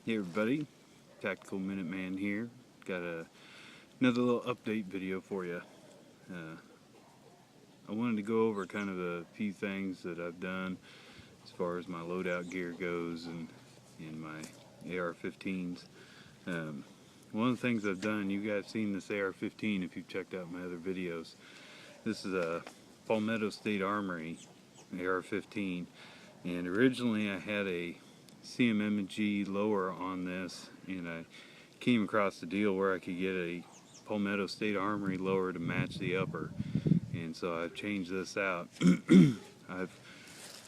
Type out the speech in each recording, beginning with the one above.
Hey everybody, Tactical Minuteman here. Got another little update video for you. I wanted to go over kind of a few things that I've done as far as my loadout gear goes and my AR-15s. One of the things I've done, you guys seen this AR-15 if you've checked out my other videos. This is a Palmetto State Armory AR-15, and originally I had a CMMG lower on this, and I came across the deal where I could get a Palmetto State Armory lower to match the upper, and so I've changed this out. I've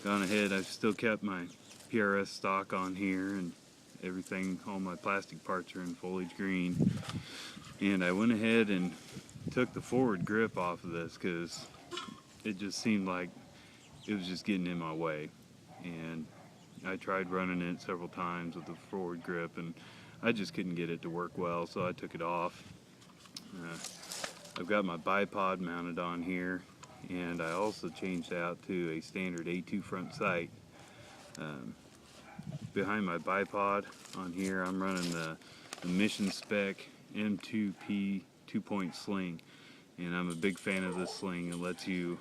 gone ahead, I've still kept my PRS stock on here, and everything, all my plastic parts are in foliage green, and I went ahead and took the forward grip off of this because it just seemed like it was just getting in my way, and I tried running it several times with the forward grip and I just couldn't get it to work well, so I took it off. I've got my bipod mounted on here, and I also changed out to a standard A2 front sight. Behind my bipod on here I'm running the mission spec M2P 2-point sling, and I'm a big fan of this sling. It lets you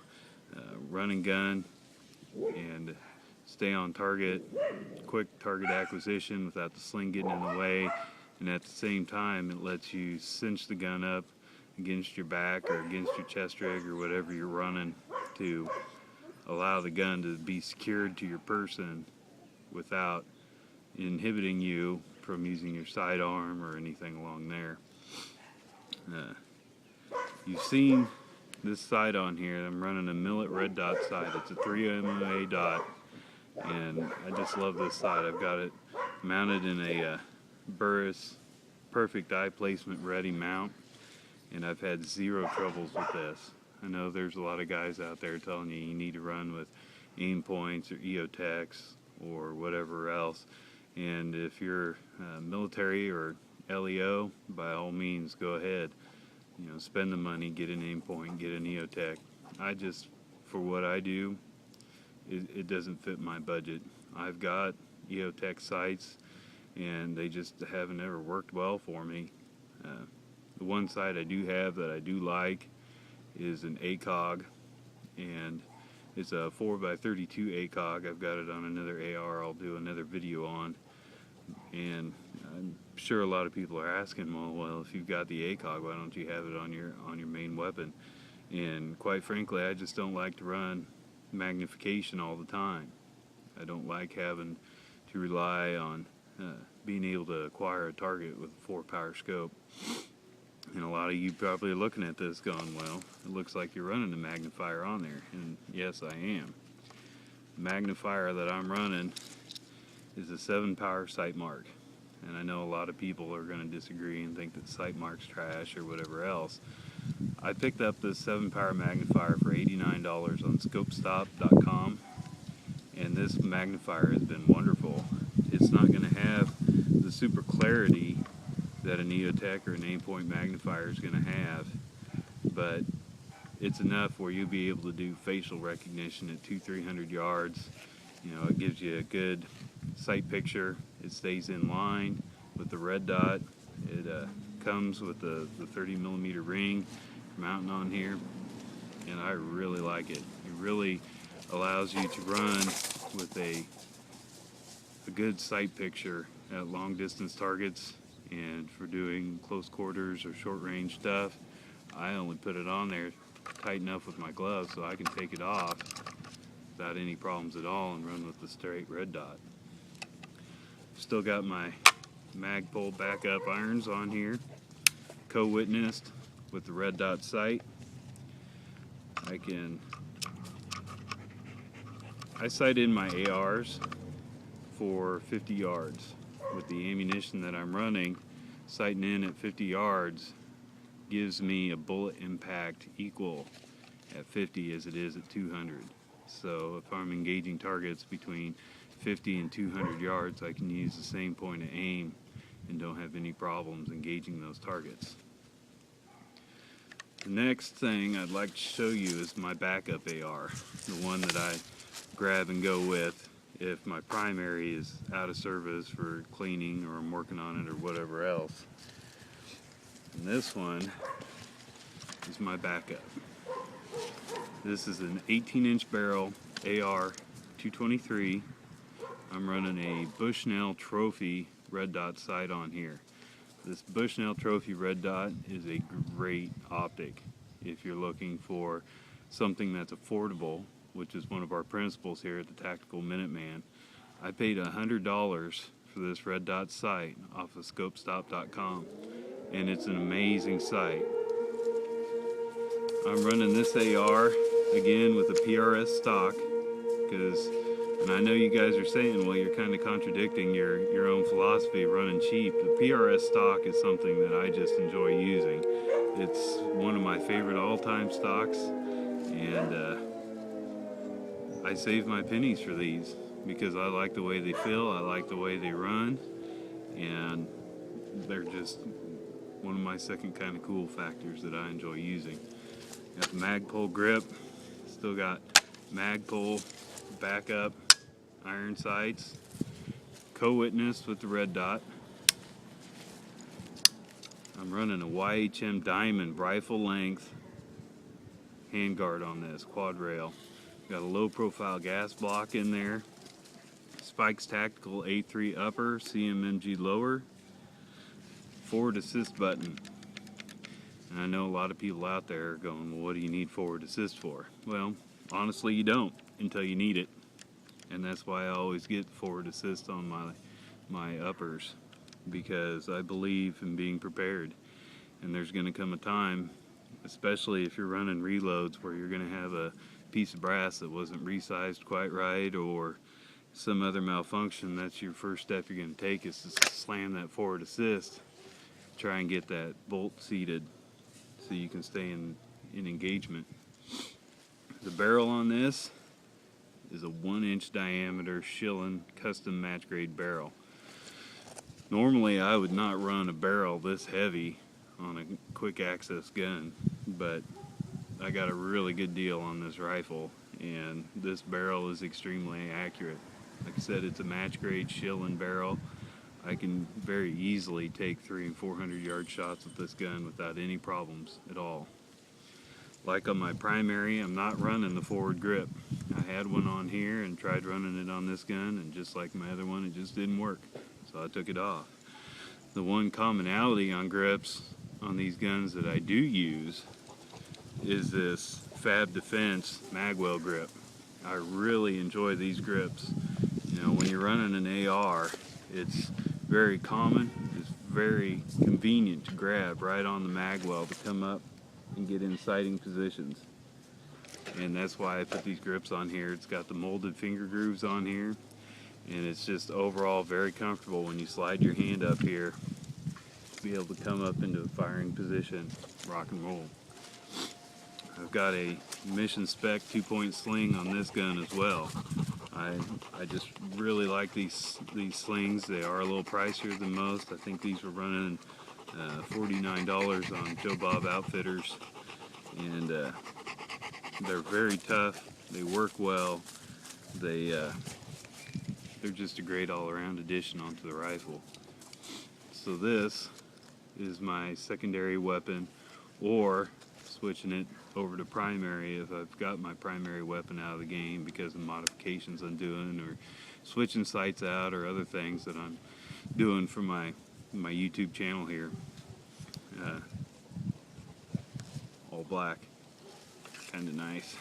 run and gun and stay on target, quick target acquisition without the sling getting in the way, and at the same time it lets you cinch the gun up against your back or against your chest rig or whatever you're running to allow the gun to be secured to your person without inhibiting you from using your sidearm or anything along there. You've seen this sight on here. I'm running a Millet red dot sight. It's a 3 MOA dot, and I just love this sight. I've got it mounted in a Burris perfect eye placement ready mount, and I've had zero troubles with this. I know there's a lot of guys out there telling you need to run with aim points or EOTechs or whatever else, and if you're military or LEO, by all means go ahead. You know, spend the money, get an aim point, get an EOTech. I just, for what I do, it doesn't fit my budget. I've got EOTech sights, and they just haven't ever worked well for me. The one sight I do have that I do like is an ACOG, and it's a 4x32 ACOG. I've got it on another AR I'll do another video on, and I'm sure a lot of people are asking, well, if you've got the ACOG, why don't you have it on your main weapon? And quite frankly, I just don't like to run magnification all the time. I don't like having to rely on being able to acquire a target with a 4-power scope. And a lot of you probably are looking at this going, well, it looks like you're running a magnifier on there. And yes, I am. The magnifier that I'm running is a 7-power Sightmark. And I know a lot of people are going to disagree and think that Sightmark's trash or whatever else. I picked up this 7-power magnifier for $89 on scopestop.com, and this magnifier has been wonderful. It's not going to have the super clarity that an EOTech or an aim point magnifier is going to have, but it's enough where you'll be able to do facial recognition at 200-300 yards. You know, it gives you a good sight picture. It stays in line with the red dot. It comes with the 30mm ring mounting on here, and I really like it. It really allows you to run with a good sight picture at long distance targets, and for doing close quarters or short range stuff, I only put it on there tight enough with my gloves so I can take it off without any problems at all and run with the straight red dot. Still got my Magpul backup irons on here, co-witnessed with the red dot sight. I sight in my ARs for 50 yards. With the ammunition that I'm running, sighting in at 50 yards gives me a bullet impact equal at 50 as it is at 200. So if I'm engaging targets between 50 and 200 yards, I can use the same point of aim and don't have any problems engaging those targets. The next thing I'd like to show you is my backup AR, the one that I grab and go with. if my primary is out of service for cleaning or I'm working on it or whatever else. And this one is my backup. This is an 18-inch barrel AR 223. I'm running a Bushnell Trophy red dot sight on here. This Bushnell Trophy red dot is a great optic if you're looking for something that's affordable, which is one of our principles here at the Tactical Minuteman. I paid $100 for this red dot sight off of scopestop.com, and it's an amazing sight. I'm running this AR again with a PRS stock because, and I know you guys are saying, well, you're kind of contradicting your own philosophy of running cheap. The PRS stock is something that I just enjoy using. It's one of my favorite all-time stocks, and I save my pennies for these because I like the way they feel, I like the way they run, and they're just one of my second kind of cool factors that I enjoy using. Got the Magpul grip, still got Magpul backup iron sights, co-witness with the red dot. I'm running a YHM Diamond rifle length handguard on this quad rail. Got a low profile gas block in there, Spikes Tactical A3 upper, CMMG lower, forward assist button. And I know a lot of people out there are going, well, what do you need forward assist for? Well, honestly, you don't until you need it. And that's why I always get forward assist on my uppers, because I believe in being prepared. And there's going to come a time, especially if you're running reloads, where you're going to have a piece of brass that wasn't resized quite right or some other malfunction. That's your first step you're going to take, is to slam that forward assist, try and get that bolt seated so you can stay in engagement. The barrel on this is a 1-inch diameter Schillen custom match grade barrel. Normally I would not run a barrel this heavy on a quick access gun, but I got a really good deal on this rifle, and this barrel is extremely accurate. Like I said, it's a match grade Schillen barrel. I can very easily take 300 and 400 yard shots with this gun without any problems at all. Like on my primary, I'm not running the forward grip. I had one on here and tried running it on this gun, and just like my other one, it just didn't work, so I took it off. The one commonality on grips on these guns that I do use is this Fab Defense magwell grip. I really enjoy these grips. You know, when you're running an AR, it's very common, it's very convenient to grab right on the magwell to come up and get in sighting positions. And that's why I put these grips on here. It's got the molded finger grooves on here, and it's just overall very comfortable when you slide your hand up here to be able to come up into a firing position, rock and roll. I've got a mission spec 2-point sling on this gun as well. I just really like these slings. They are a little pricier than most. I think these were running $49 on Joe Bob Outfitters, and they're very tough. They work well. They're just a great all-around addition onto the rifle. So this is my secondary weapon, or switching it over to primary if I've got my primary weapon out of the game because of modifications I'm doing, or switching sights out, or other things that I'm doing for my YouTube channel here. All black, kind of nice.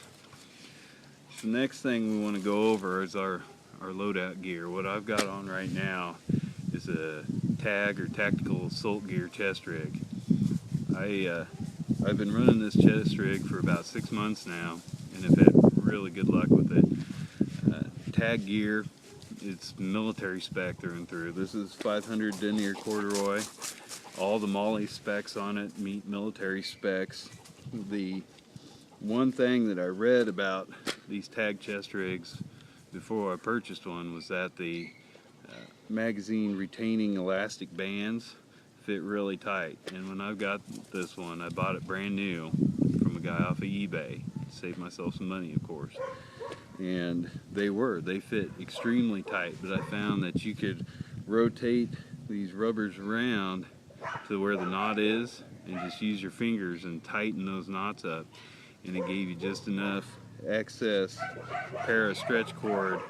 So the next thing we want to go over is our loadout gear. What I've got on right now is a TAG, or Tactical Assault Gear chest rig. I've been running this chest rig for about 6 months now, and have had really good luck with it. TAG gear, it's military spec through and through. This is 500 denier corduroy. All the MOLLE specs on it meet military specs. The one thing that I read about these TAG chest rigs before I purchased one was that the magazine retaining elastic bands fit really tight. And when I've got this one, I bought it brand new from a guy off of eBay. Saved myself some money, of course. and they fit extremely tight, but I found that you could rotate these rubbers around to where the knot is and just use your fingers and tighten those knots up, and it gave you just enough excess pair of stretch cord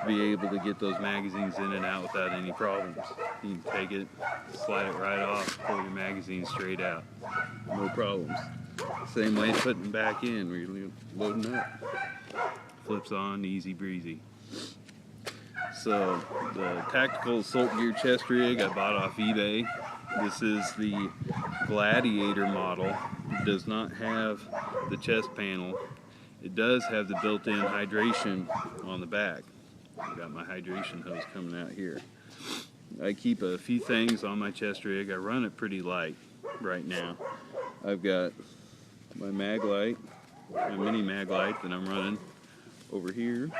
to be able to get those magazines in and out without any problems. You can take it, slide it right off, pull your magazine straight out, no problems. Same way putting them back in where you're loading up. Flips on, easy breezy. So the tactical assault gear chest rig I bought off eBay. This is the Gladiator model. It does not have the chest panel. It does have the built-in hydration on the back. I got my hydration hose coming out here. I keep a few things on my chest rig. I run it pretty light right now. I've got my mag light, my mini mag light that I'm running over here.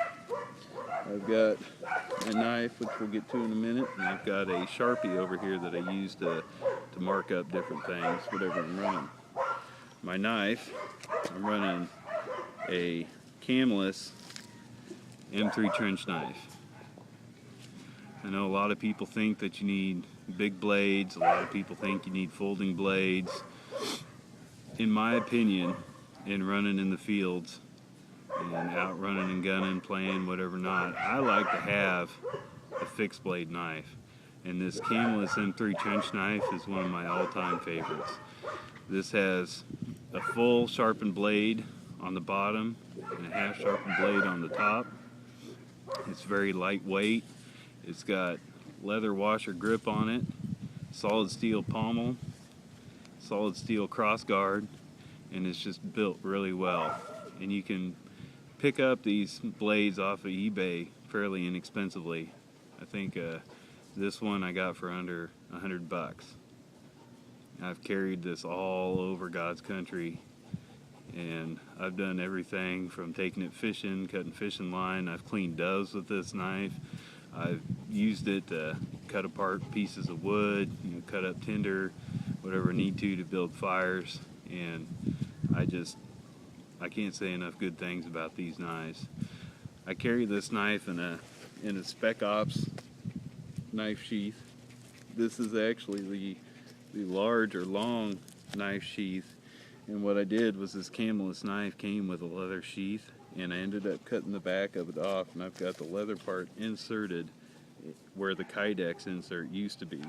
I've got a knife, which we'll get to in a minute, and I've got a Sharpie over here that I use to mark up different things, whatever I'm running. My knife, I'm running a camless M3 trench knife. I know a lot of people think that you need big blades, a lot of people think you need folding blades. In my opinion, in running in the fields and out running and gunning, playing, whatever not, I like to have a fixed blade knife. And this camless M3 trench knife is one of my all-time favorites. This has a full sharpened blade on the bottom and a half sharpened blade on the top. It's very lightweight. It's got leather washer grip on it, solid steel pommel, solid steel cross guard, and it's just built really well. And you can pick up these blades off of eBay fairly inexpensively. I think this one I got for under $100. I've carried this all over God's country, and I've done everything from taking it fishing, cutting fishing line. I've cleaned doves with this knife. I've used it to cut apart pieces of wood, cut up tinder, whatever I need to build fires, and I can't say enough good things about these knives. I carry this knife in a Spec Ops knife sheath. This is actually the large or long knife sheath, and what I did was this camless knife came with a leather sheath, and I ended up cutting the back of it off, and I've got the leather part inserted where the Kydex insert used to be.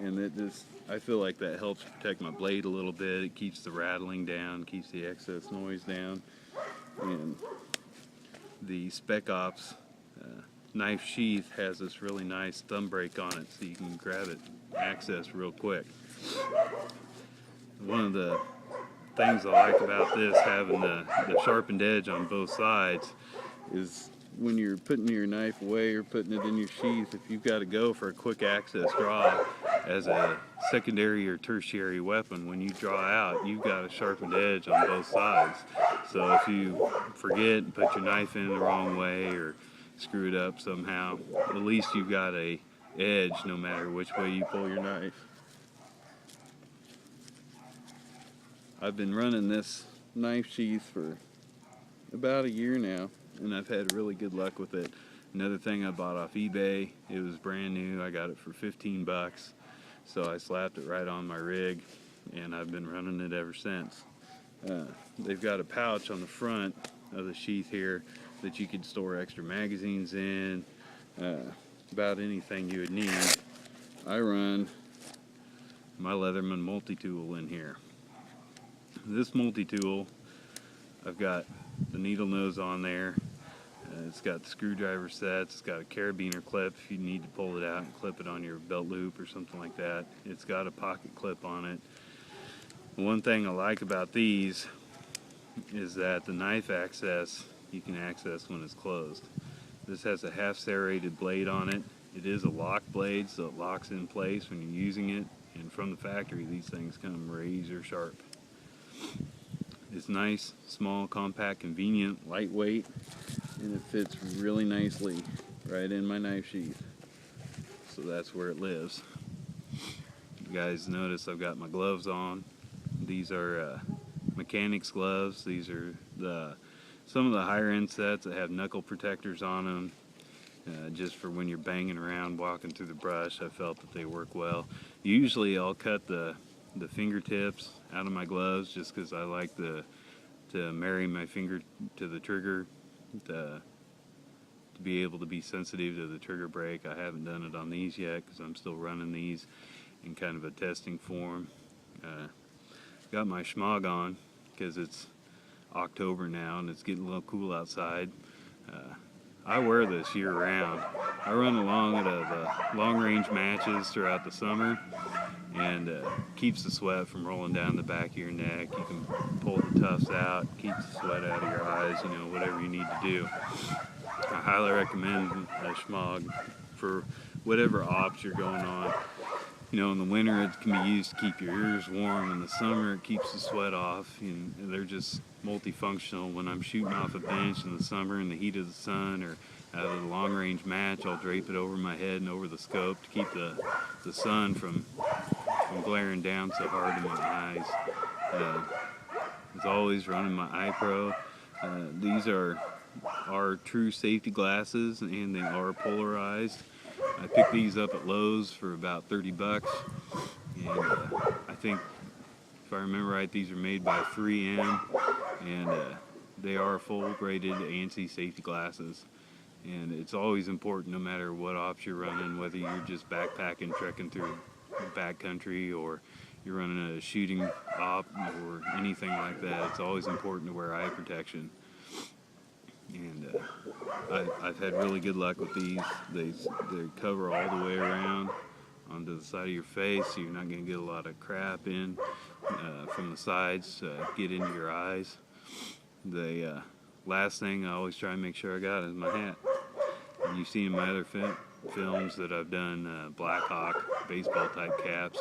And I feel like that helps protect my blade a little bit. It keeps the rattling down, keeps the excess noise down. And the Spec Ops knife sheath has this really nice thumb brake on it, so you can grab it, access real quick. One of the things I like about this, having the sharpened edge on both sides, is when you're putting your knife away or putting it in your sheath, if you've got to go for a quick access draw as a secondary or tertiary weapon, when you draw out, you've got a sharpened edge on both sides. So if you forget and put your knife in the wrong way or screw it up somehow, at least you've got a edge no matter which way you pull your knife. I've been running this knife sheath for about a year now, and I've had really good luck with it. Another thing I bought off eBay, it was brand new. I got it for $15, so I slapped it right on my rig, and I've been running it ever since. They've got a pouch on the front of the sheath here that you could store extra magazines in, about anything you would need. I run my Leatherman multi-tool in here. This multi-tool, I've got the needle nose on there. It's got the screwdriver sets. It's got a carabiner clip if you need to pull it out and clip it on your belt loop or something like that. It's got a pocket clip on it. One thing I like about these is that the knife access, you can access when it's closed. This has a half serrated blade on it. It is a lock blade, so it locks in place when you're using it. And from the factory, these things come razor sharp. It's nice, small, compact, convenient, lightweight, and it fits really nicely right in my knife sheath. So that's where it lives. You guys notice I've got my gloves on. These are mechanics gloves. These are the some of the higher end sets that have knuckle protectors on them, just for when you're banging around walking through the brush. I felt that they work well. Usually I'll cut the fingertips out of my gloves just because I like to marry my finger to the trigger to be able to be sensitive to the trigger brake. I haven't done it on these yet because I'm still running these in kind of a testing form. Got my schmog on because it's October now and it's getting a little cool outside. I wear this year round. I run along at the long range matches throughout the summer, and keeps the sweat from rolling down the back of your neck. You can pull the tufts out, keeps the sweat out of your eyes, you know, whatever you need to do. I highly recommend a schmog for whatever ops you're going on. You know, in the winter it can be used to keep your ears warm. In the summer it keeps the sweat off. And they're just multifunctional. When I'm shooting off a bench in the summer in the heat of the sun or out of the long range match, I'll drape it over my head and over the scope to keep the sun from glaring down so hard in my eyes. As always, running my iPro. These are true safety glasses, and they are polarized. I picked these up at Lowe's for about 30 bucks, and I think, if I remember right, these are made by 3M, and they are full rated ANSI safety glasses. And it's always important, no matter what ops you're running, whether you're just backpacking, trekking through backcountry, or you're running a shooting op or anything like that, it's always important to wear eye protection. And I've had really good luck with these. They cover all the way around onto the side of your face, so you're not going to get a lot of crap in from the sides, get into your eyes. The last thing I always try and make sure I got is my hat. And you see in my other films that I've done Black Hawk baseball type caps.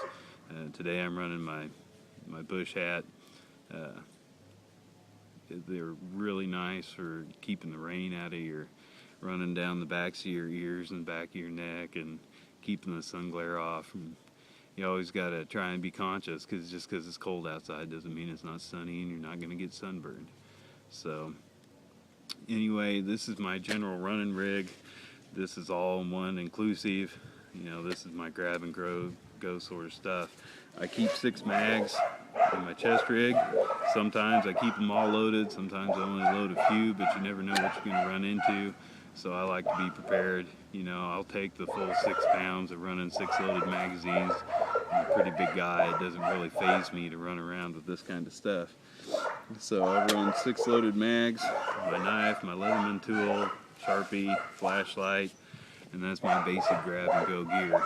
Today I'm running my bush hat. They're really nice for keeping the rain out of your, running down the backs of your ears and back of your neck, and keeping the sun glare off. And you always got to try and be conscious, because just because it's cold outside doesn't mean it's not sunny and you're not going to get sunburned. So anyway, this is my general running rig. This is all in one inclusive. You know, this is my grab and go sort of stuff. I keep 6 mags in my chest rig. Sometimes I keep them all loaded, sometimes I only load a few, but you never know what you're going to run into. So I like to be prepared. You know, I'll take the full 6 pounds of running 6 loaded magazines. I'm a pretty big guy. It doesn't really faze me to run around with this kind of stuff. So I run 6 loaded mags, my knife, my Leatherman tool, Sharpie, flashlight, and that's my basic grab and go gear.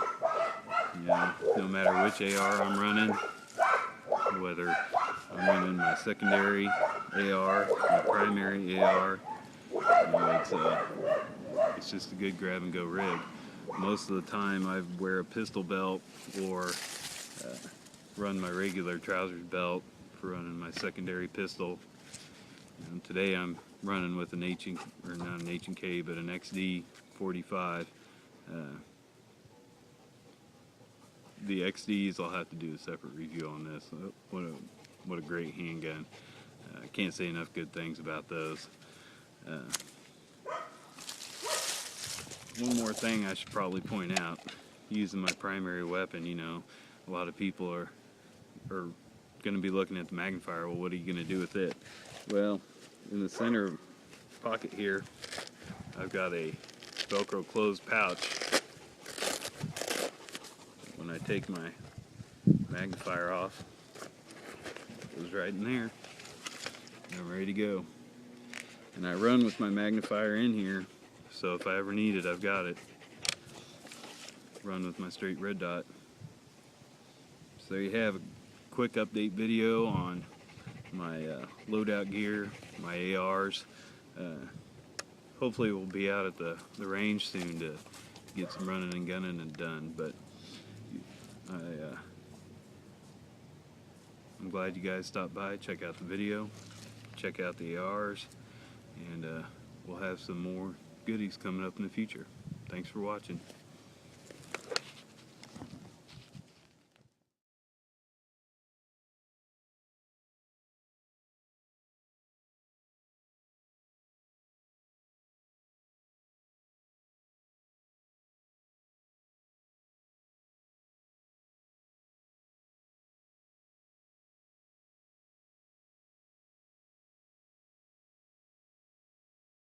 You know, no matter which AR I'm running, whether I'm running my secondary AR, my primary AR, you know, it's just a good grab and go rig. Most of the time I wear a pistol belt or run my regular trousers belt for running my secondary pistol. And today I'm running with an not an H&K, but an XD 45. The XDs, I'll have to do a separate review on this. What a great handgun. I can't say enough good things about those. One more thing I should probably point out, using my primary weapon, you know, a lot of people are going to be looking at the magnifier. Well, what are you going to do with it? Well, in the center pocket here, I've got a Velcro closed pouch. When I take my magnifier off, it goes right in there, and I'm ready to go. And I run with my magnifier in here, so if I ever need it, I've got it. Run with my straight red dot. So you have a quick update video on my loadout gear, my ARs. Hopefully we'll be out at the range soon to get some running and gunning and done, but I'm glad you guys stopped by, check out the video, check out the ARs, and we'll have some more goodies coming up in the future. Thanks for watching.